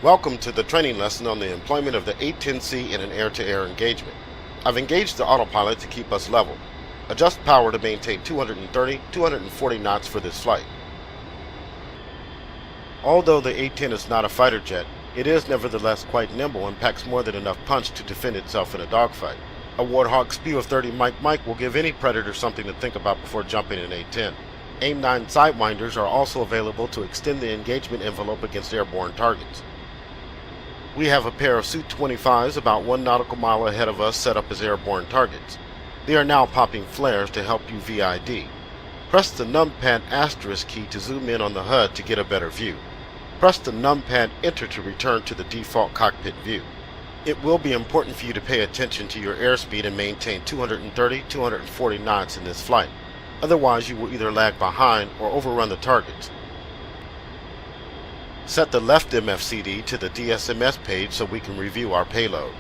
Welcome to the training lesson on the employment of the A-10C in an air-to-air engagement. I've engaged the autopilot to keep us level. Adjust power to maintain 230-240 knots for this flight. Although the A-10 is not a fighter jet, it is nevertheless quite nimble and packs more than enough punch to defend itself in a dogfight. A Warthog spew of 30 Mike will give any predator something to think about before jumping an A-10. AIM-9 sidewinders are also available to extend the engagement envelope against airborne targets. We have a pair of Su-25s about 1 nautical mile ahead of us set up as airborne targets. They are now popping flares to help you VID. Press the numpad asterisk key to zoom in on the HUD to get a better view. Press the numpad enter to return to the default cockpit view. It will be important for you to pay attention to your airspeed and maintain 230-240 knots in this flight. Otherwise you will either lag behind or overrun the targets. Set the left MFCD to the DSMS page so we can review our payload.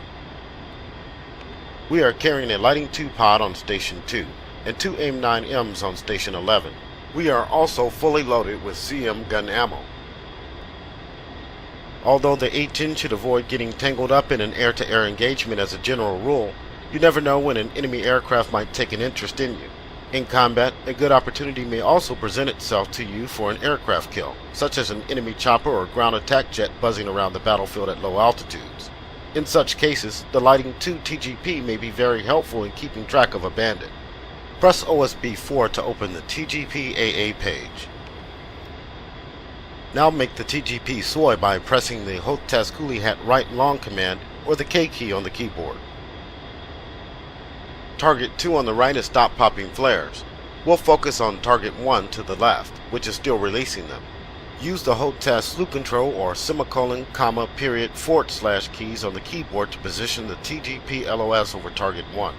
We are carrying a Lighting 2 pod on Station 2 and 2 AIM-9Ms on Station 11. We are also fully loaded with CM gun ammo. Although the A-10 should avoid getting tangled up in an air-to-air engagement as a general rule, you never know when an enemy aircraft might take an interest in you. In combat, a good opportunity may also present itself to you for an aircraft kill, such as an enemy chopper or ground attack jet buzzing around the battlefield at low altitudes. In such cases, the Lighting 2 TGP may be very helpful in keeping track of a bandit. Press OSB 4 to open the TGP AA page. Now make the TGP soy by pressing the Hotez Coolie Hat right long command or the K key on the keyboard. Target 2 on the right has stopped popping flares. We'll focus on target 1 to the left, which is still releasing them. Use the Hotez slew control or semicolon, comma, period, / keys on the keyboard to position the TGP LOS over target 1.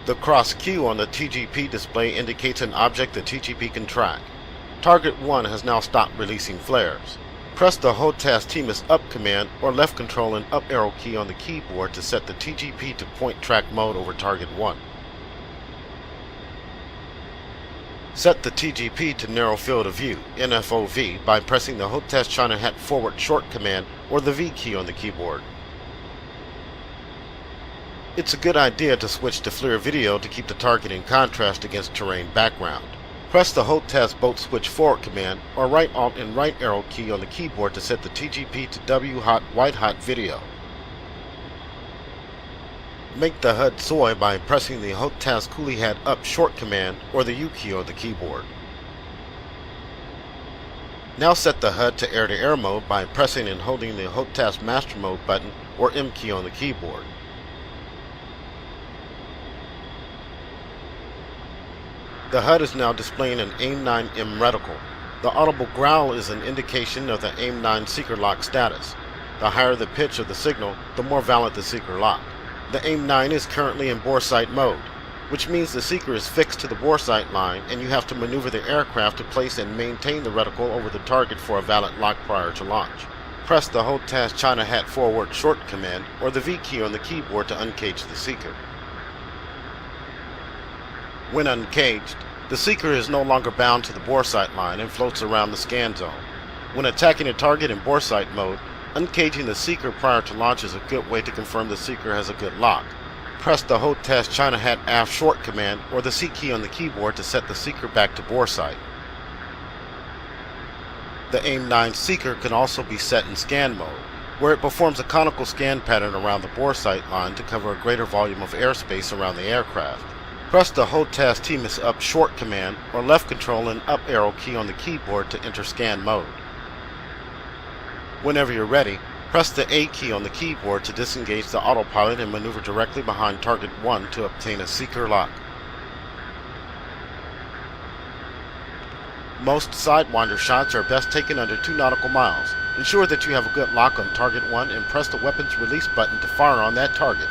The cross Q on the TGP display indicates an object the TGP can track. Target 1 has now stopped releasing flares. Press the Hotez TMS up command or left control and up arrow key on the keyboard to set the TGP to point track mode over target 1. Set the TGP to narrow field of view, NFOV, by pressing the Hotez China Hat forward short command or the V key on the keyboard. It's a good idea to switch to FLIR video to keep the target in contrast against terrain background. Press the Hotez boat switch forward command or right alt and right arrow key on the keyboard to set the TGP to W hot white hot video. Make the HUD soy by pressing the Hotez Coolie Hat up short command or the U key on the keyboard. Now set the HUD to air-to-air mode by pressing and holding the Hotez master mode button or M key on the keyboard. The HUD is now displaying an AIM-9M reticle. The audible growl is an indication of the AIM-9 seeker lock status. The higher the pitch of the signal, the more valid the seeker lock. The AIM-9 is currently in bore sight mode, which means the seeker is fixed to the bore sight line and you have to maneuver the aircraft to place and maintain the reticle over the target for a valid lock prior to launch. Press the Hotez China Hat forward short command or the V key on the keyboard to uncage the seeker. When uncaged, the seeker is no longer bound to the bore sight line and floats around the scan zone. When attacking a target in bore sight mode, uncaging the seeker prior to launch is a good way to confirm the seeker has a good lock. Press the Hotez China Hat aft short command or the C key on the keyboard to set the seeker back to bore sight. The AIM-9 seeker can also be set in scan mode, where it performs a conical scan pattern around the bore sight line to cover a greater volume of airspace around the aircraft. Press the Hotez TMS up short command or left control and up arrow key on the keyboard to enter scan mode. Whenever you're ready, press the A key on the keyboard to disengage the autopilot and maneuver directly behind target 1 to obtain a seeker lock. Most sidewinder shots are best taken under 2 nautical miles. Ensure that you have a good lock on target 1 and press the weapons release button to fire on that target.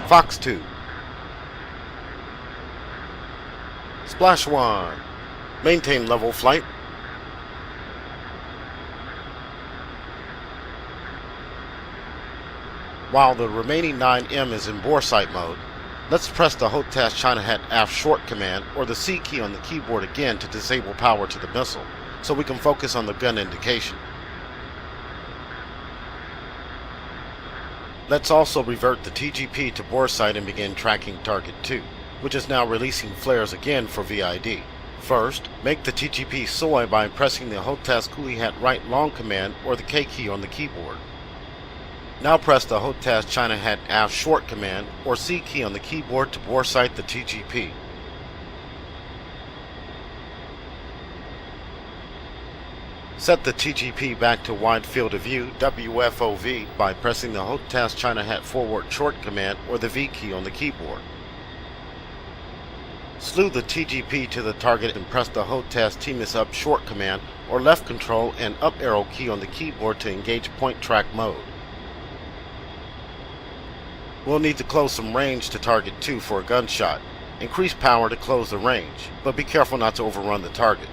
Fox 2. Splash 1. Maintain level flight. While the remaining 9M is in bore sight mode, Let's press the HOTAS China Hat aft short command or the C key on the keyboard again to disable power to the missile, so we can focus on the gun indication. Let's also revert the TGP to bore sight and begin tracking target 2, which is now releasing flares again for VID. First, make the TGP soy by pressing the HOTAS Coolie Hat right long command or the K key on the keyboard. Now press the HOTAS China Hat aft short command or C key on the keyboard to bore sight the TGP. Set the TGP back to wide field of view WFOV by pressing the HOTAS China Hat forward short command or the V key on the keyboard. Slew the TGP to the target and press the HOTAS TMIS up short command or left control and up arrow key on the keyboard to engage point track mode. We'll need to close some range to target 2 for a gunshot. Increase power to close the range, but be careful not to overrun the target.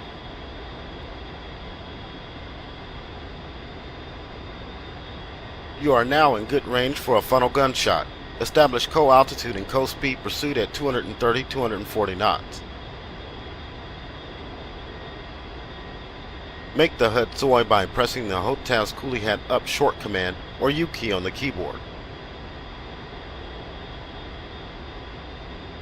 You are now in good range for a funnel gunshot. Establish co-altitude and co-speed pursuit at 230-240 knots. Make the HUD soy by pressing the HOTAS Coolie Hat up short command or U key on the keyboard.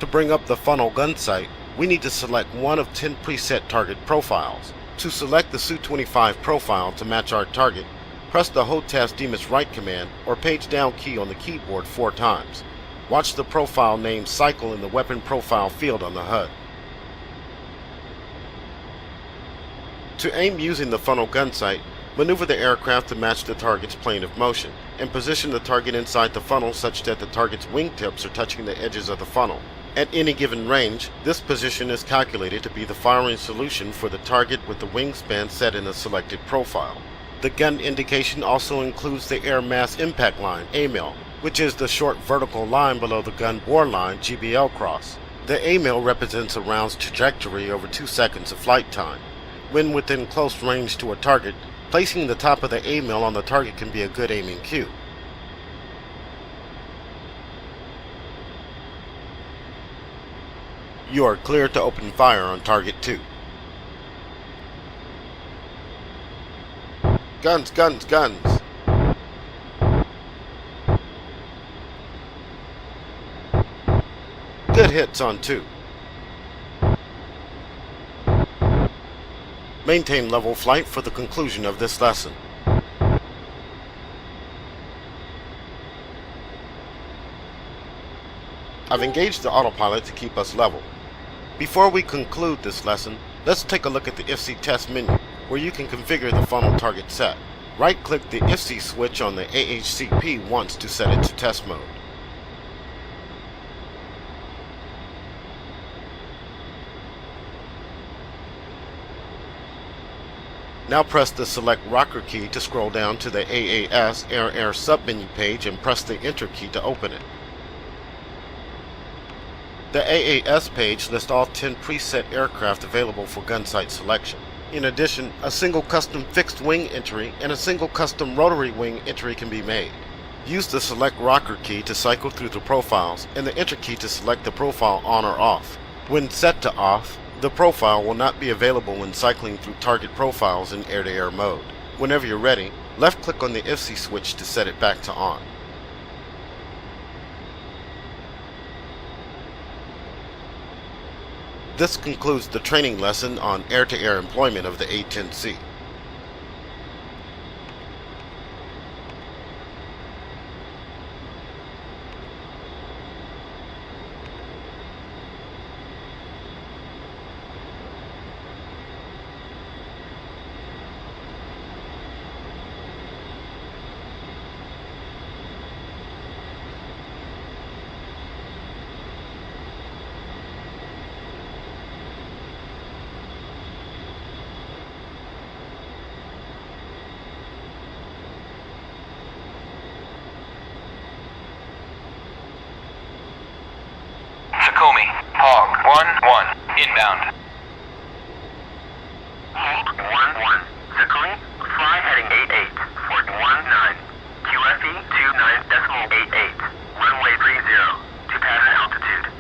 To bring up the funnel gun sight, we need to select one of 10 preset target profiles. To select the Su-25 profile to match our target, press the HOTAS DMIS right command or page down key on the keyboard 4 times. Watch the profile name cycle in the weapon profile field on the HUD. To aim using the funnel gun sight, maneuver the aircraft to match the target's plane of motion, and position the target inside the funnel such that the target's wingtips are touching the edges of the funnel. At any given range, this position is calculated to be the firing solution for the target with the wingspan set in a selected profile. The gun indication also includes the air mass impact line, AMIL, which is the short vertical line below the gun bore line, GBL cross. The AMIL represents a round's trajectory over 2 seconds of flight time. When within close range to a target, placing the top of the AMIL on the target can be a good aiming cue. You are cleared to open fire on target 2. Guns, guns, guns! Good hits on 2. Maintain level flight for the conclusion of this lesson. I've engaged the autopilot to keep us level. Before we conclude this lesson, let's take a look at the IFC test menu, where you can configure the funnel target set. Right-click the IFC switch on the AHCP once to set it to test mode. Now press the Select Rocker key to scroll down to the AAS Air submenu page and press the Enter key to open it. The AAS page lists all 10 preset aircraft available for gunsight selection. In addition, a single custom fixed wing entry and a single custom rotary wing entry can be made. Use the Select Rocker key to cycle through the profiles and the Enter key to select the profile on or off. When set to off, the profile will not be available when cycling through target profiles in air-to-air mode. Whenever you're ready, left-click on the IFC switch to set it back to on. This concludes the training lesson on air-to-air employment of the A-10C. Takumi, Hog 1-1, inbound. Hog 1-1, Takumi, fly heading 88, Fort 19, QFE 29.88, runway 30, to pattern altitude.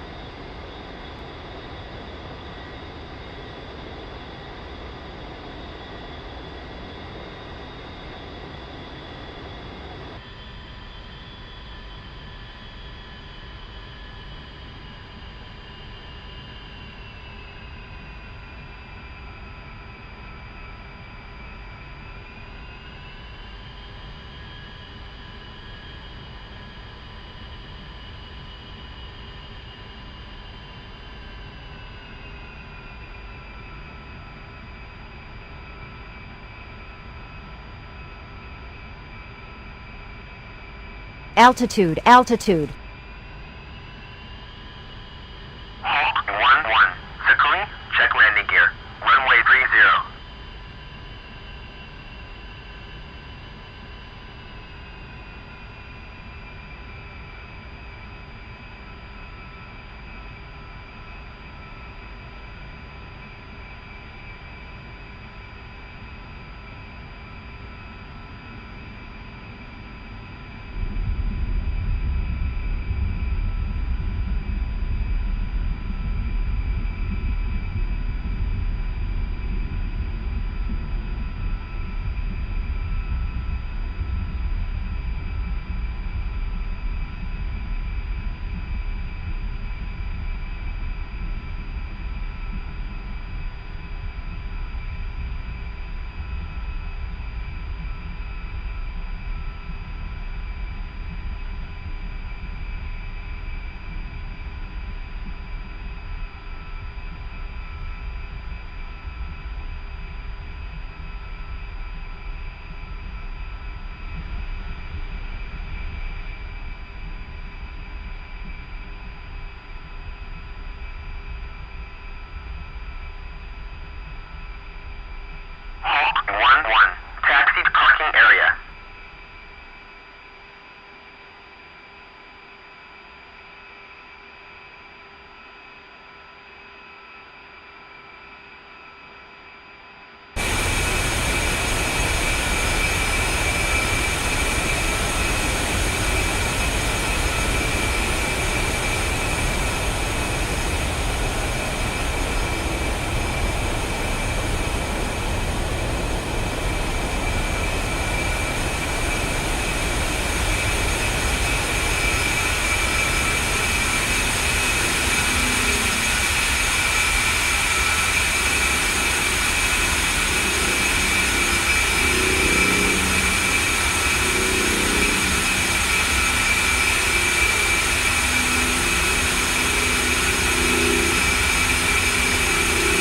Altitude, altitude.